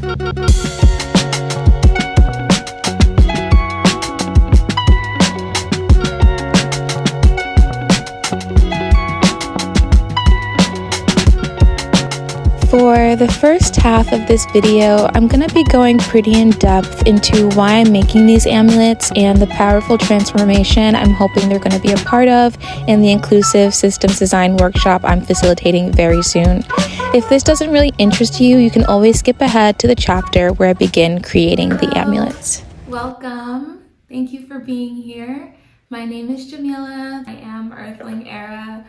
For the first half of this video, I'm going to be going pretty in depth into why I'm making these amulets and the powerful transformation I'm hoping they're going to be a part of in the inclusive systems design workshop I'm facilitating very soon. If this doesn't really interest you, you can always skip ahead to the chapter where I begin creating the amulets. Welcome. Thank you for being here. My name is Jamila. I am Earthling Era,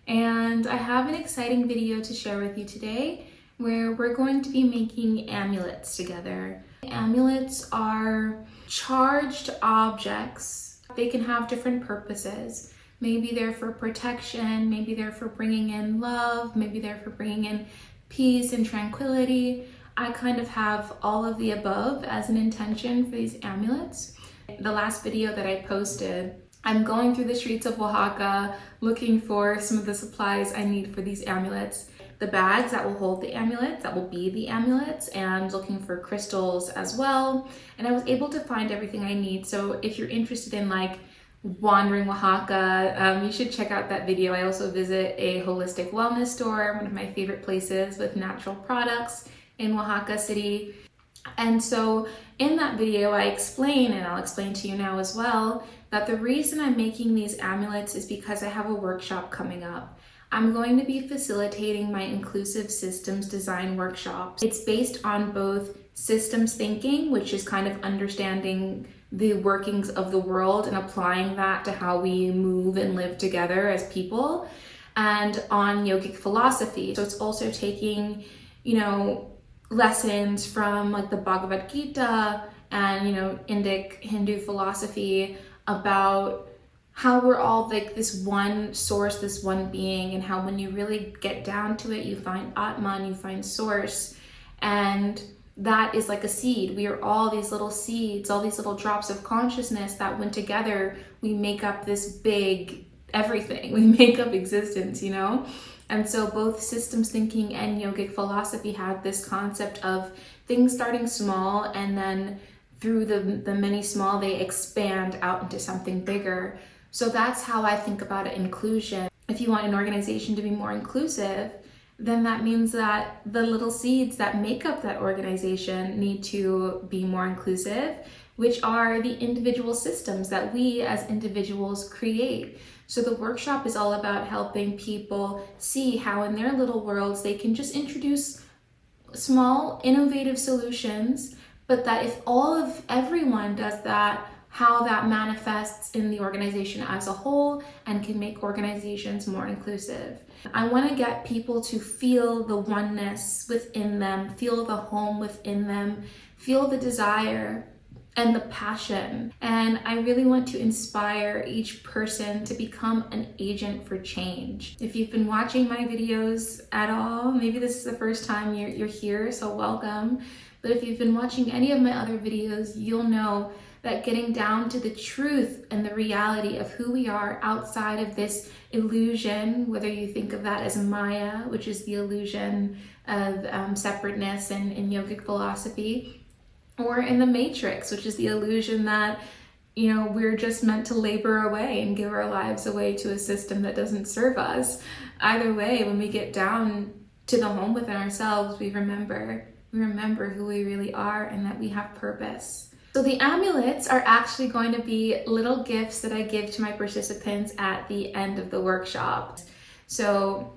and I have an exciting video to share with you today where we're going to be making amulets together. Amulets are charged objects. They can have different purposes. Maybe they're for protection, maybe they're for bringing in love, maybe they're for bringing in peace and tranquility. I kind of have all of the above as an intention for these amulets. The last video that I posted, I'm going through the streets of Oaxaca looking for some of the supplies I need for these amulets. The bags that will hold the amulets, that will be the amulets, and looking for crystals as well. And I was able to find everything I need. So if you're interested in like wandering Oaxaca, you should check out that video. I also visit a holistic wellness store, one of my favorite places with natural products in Oaxaca City. And so in that video, I explain, and I'll explain to you now as well, that the reason I'm making these amulets is because I have a workshop coming up. I'm going to be facilitating my inclusive systems design workshop. It's based on both systems thinking, which is kind of understanding the workings of the world and applying that to how we move and live together as people, and on yogic philosophy. So it's also taking, lessons from like the Bhagavad Gita and, Indic Hindu philosophy about how we're all like this one source, this one being, and how when you really get down to it, you find Atman, you find source, and that is like a seed. We are all these little seeds, all these little drops of consciousness that when together, we make up this big everything. We make up existence, And so both systems thinking and yogic philosophy have this concept of things starting small, and then through the many small, they expand out into something bigger. So that's how I think about inclusion. If you want an organization to be more inclusive, then that means that the little seeds that make up that organization need to be more inclusive, which are the individual systems that we as individuals create. So the workshop is all about helping people see how in their little worlds they can just introduce small, innovative solutions, but that if everyone does that, how that manifests in the organization as a whole and can make organizations more inclusive. I want to get people to feel the oneness within them, feel the home within them, feel the desire and the passion. And I really want to inspire each person to become an agent for change. If you've been watching my videos at all, maybe this is the first time you're here, so welcome. But if you've been watching any of my other videos, you'll know that getting down to the truth and the reality of who we are outside of this illusion, whether you think of that as Maya, which is the illusion of separateness in yogic philosophy, or in the Matrix, which is the illusion that, we're just meant to labor away and give our lives away to a system that doesn't serve us. Either way, when we get down to the home within ourselves, we remember who we really are and that we have purpose. So the amulets are actually going to be little gifts that I give to my participants at the end of the workshop. So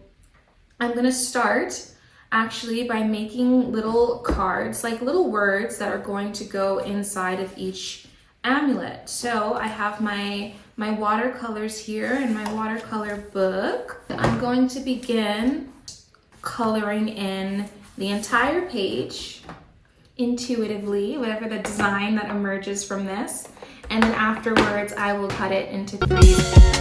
I'm going to start actually by making little cards, like little words that are going to go inside of each amulet. So I have my watercolors here in my watercolor book. I'm going to begin coloring in the entire page intuitively, whatever the design that emerges from this, and then afterwards I will cut it into 3.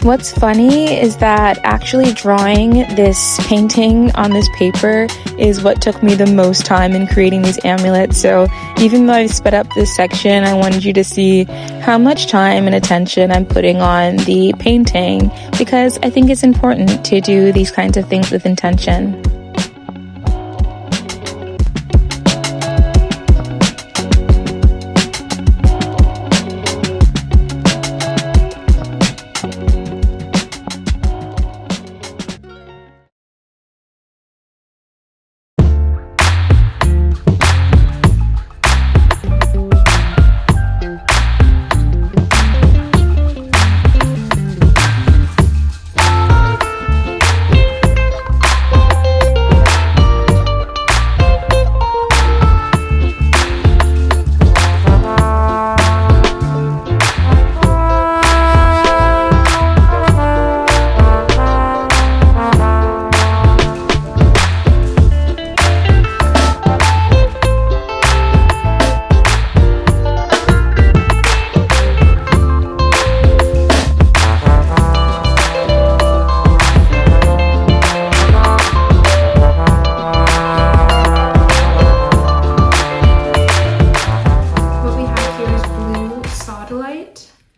What's funny is that actually drawing this painting on this paper is what took me the most time in creating these amulets. So even though I've sped up this section, I wanted you to see how much time and attention I'm putting on the painting, because I think it's important to do these kinds of things with intention.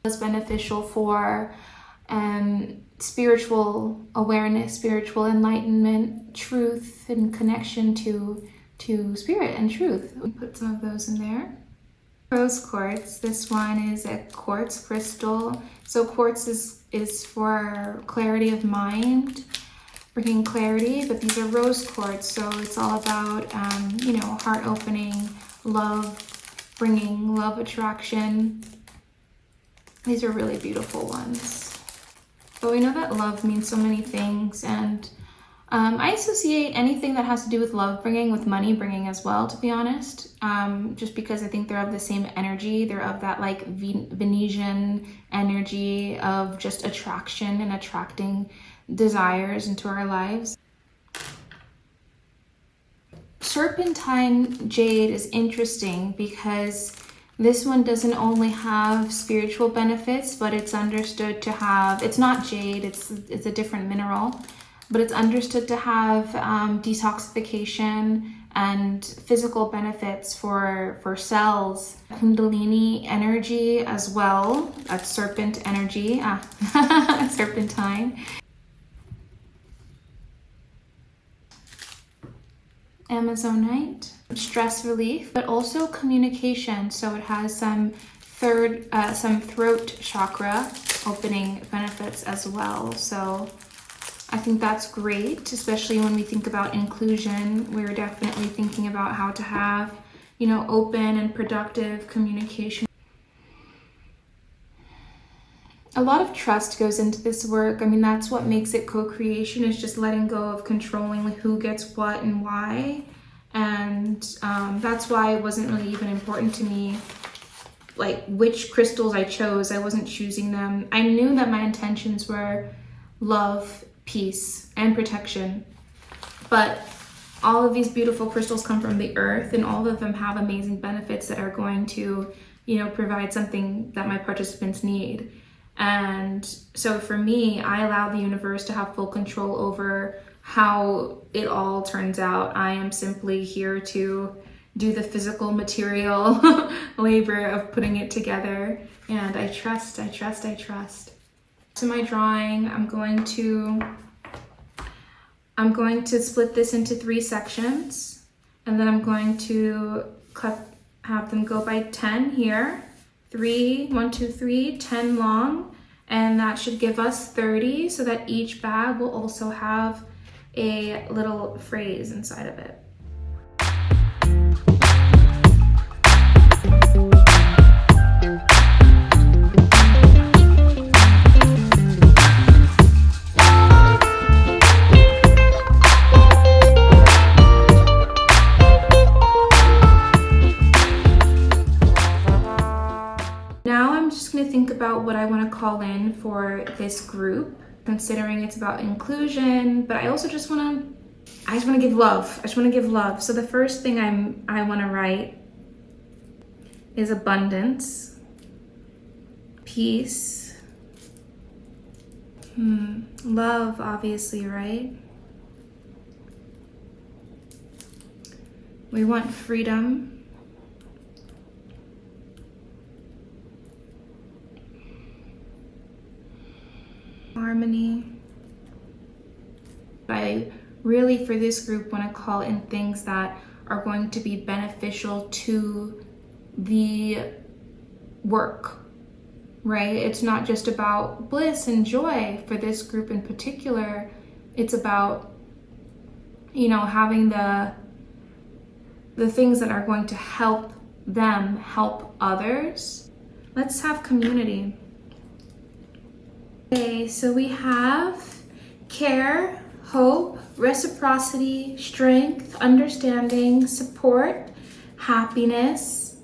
Is beneficial for spiritual awareness, spiritual enlightenment, truth, and connection to spirit and truth. We put some of those in there. Rose quartz. This one is a quartz crystal. So quartz is for clarity of mind, bringing clarity, but these are rose quartz, so it's all about heart opening, love, bringing love, attraction. These are really beautiful ones. But we know that love means so many things, and I associate anything that has to do with love bringing with money bringing as well, to be honest, just because I think they're of the same energy. They're of that like Venetian energy of just attraction and attracting desires into our lives. Serpentine jade is interesting because this one doesn't only have spiritual benefits, but it's understood to have, it's not jade, it's a different mineral, but it's understood to have detoxification and physical benefits for cells. Kundalini energy as well, that's serpent energy, serpentine. Amazonite, stress relief, but also communication. So it has some throat chakra opening benefits as well. So I think that's great, especially when we think about inclusion. We're definitely thinking about how to have, open and productive communication. A lot of trust goes into this work. I mean, that's what makes it co-creation, is just letting go of controlling who gets what and why. And that's why it wasn't really even important to me, like which crystals I chose. I wasn't choosing them. I knew that my intentions were love, peace, and protection. But all of these beautiful crystals come from the earth, and all of them have amazing benefits that are going to, provide something that my participants need. And so for me, I allow the universe to have full control over how it all turns out. I am simply here to do the physical material labor of putting it together, and I trust. So my drawing, I'm going to split this into 3 sections, and then I'm going to have them go by 10 here. 1, 2, 3, 10 long, and that should give us 30, so that each bag will also have a little phrase inside of it. Think about what I want to call in for this group, considering it's about inclusion, but I also just want to give love. So the first thing I want to write is abundance, peace, Love, obviously, right? We want freedom. Harmony. I really, for this group, want to call in things that are going to be beneficial to the work, right? It's not just about bliss and joy for this group in particular. It's about, you know, having the things that are going to help them help others. Let's have community. Okay, so we have care, hope, reciprocity, strength, understanding, support, happiness,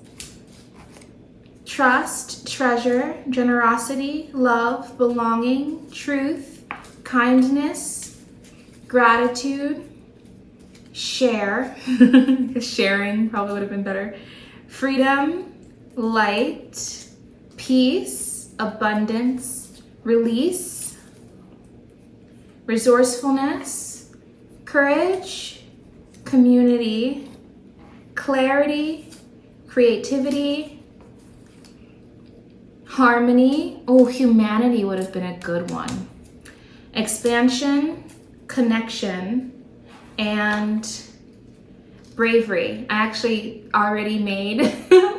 trust, treasure, generosity, love, belonging, truth, kindness, gratitude, share, sharing probably would have been better, freedom, light, peace, abundance, release, resourcefulness, courage, community, clarity, creativity, harmony. Oh, humanity would have been a good one. Expansion, connection, and bravery. I actually already made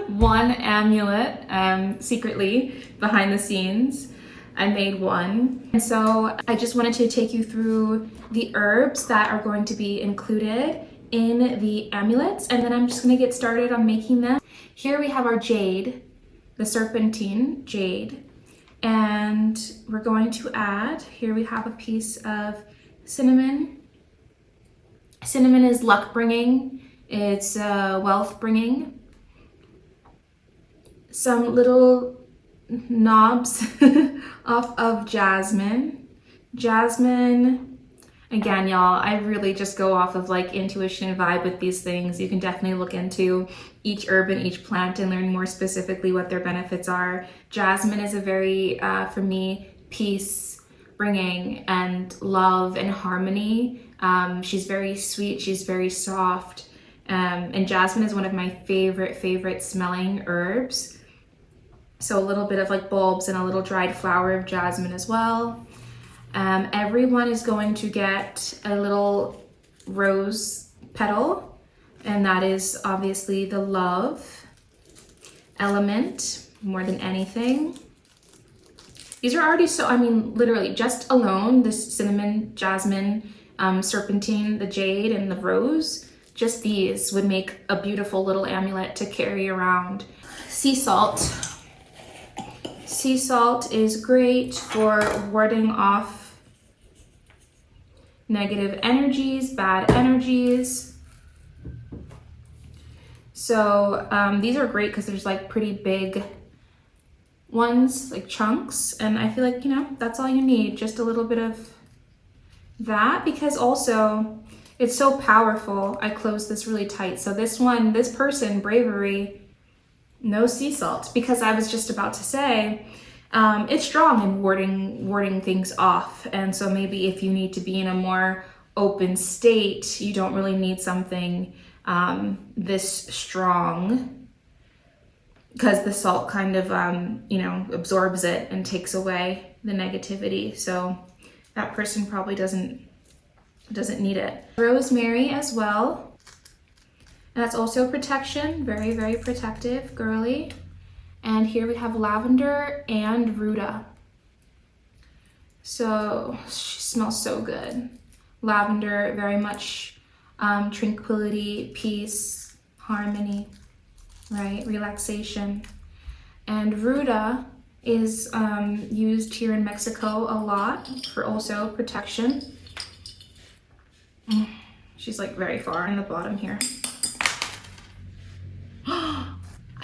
one amulet secretly behind the scenes. I made one. And so I just wanted to take you through the herbs that are going to be included in the amulets, and then I'm just gonna get started on making them. Here we have our jade, the serpentine jade, and we're going to add, here we have a piece of cinnamon. Cinnamon is luck bringing, it's wealth bringing. Some little knobs off of jasmine. Jasmine, again, y'all, I really just go off of like intuition and vibe with these things. You can definitely look into each herb and each plant and learn more specifically what their benefits are. Jasmine is a very, for me, peace bringing and love and harmony. She's very sweet, she's very soft. And jasmine is one of my favorite smelling herbs. So a little bit of like bulbs and a little dried flower of jasmine as well. Everyone is going to get a little rose petal, and that is obviously the love element more than anything. These are already so, I mean, literally just alone, this cinnamon, jasmine, serpentine, the jade, and the rose, just these would make a beautiful little amulet to carry around. Sea salt. Sea salt is great for warding off negative energies, bad energies. So these are great because there's like pretty big ones, like chunks, and I feel like, you know, that's all you need, just a little bit of that, because also it's so powerful. I closed this really tight. So this one, this person, bravery, no sea salt, because I was just about to say it's strong in warding things off. And so maybe if you need to be in a more open state, you don't really need something this strong, because the salt kind of you know, absorbs it and takes away the negativity. So that person probably doesn't need it. Rosemary as well. That's also protection, very protective, girly. And here we have lavender and ruta. So she smells so good. Lavender, very much tranquility, peace, harmony, right? Relaxation. And ruta is used here in Mexico a lot for also protection. She's like very far in the bottom here.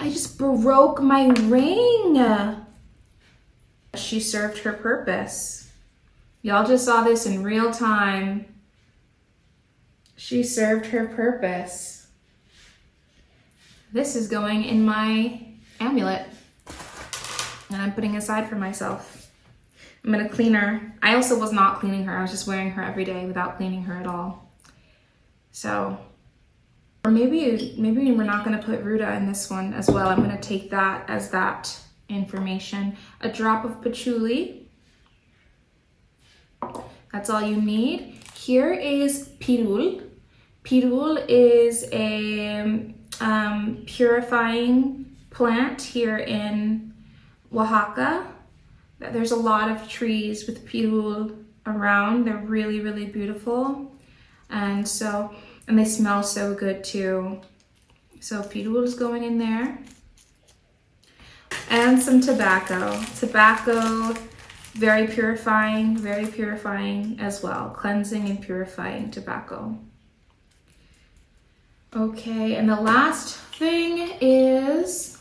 I just broke my ring. She served her purpose. Y'all just saw this in real time. She served her purpose. This is going in my amulet, and I'm putting aside for myself. I'm gonna clean her. I also was not cleaning her. I was just wearing her every day without cleaning her at all. So, or maybe we're not gonna put Ruta in this one as well. I'm gonna take that as that information. A drop of patchouli. That's all you need. Here is pirul. Pirul is a purifying plant here in Oaxaca. There's a lot of trees with pirul around. They're really, really beautiful. And they smell so good too. So pirul is going in there. And some tobacco. Tobacco, very purifying as well. Cleansing and purifying tobacco. Okay, and the last thing is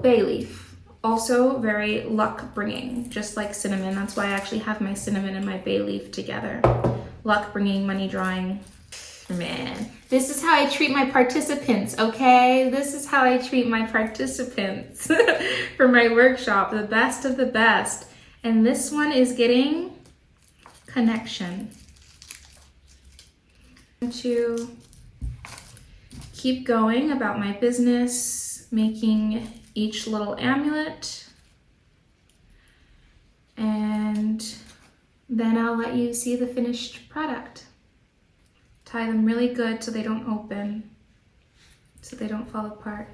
bay leaf. Also very luck bringing, just like cinnamon. That's why I actually have my cinnamon and my bay leaf together. Luck bringing, money drawing. Man, this is how I treat my participants, okay? This is how I treat my participants for my workshop, the best of the best. And this one is getting connection. To keep going about my business, making each little amulet, and then I'll let you see the finished product. Tie them really good so they don't open, so they don't fall apart.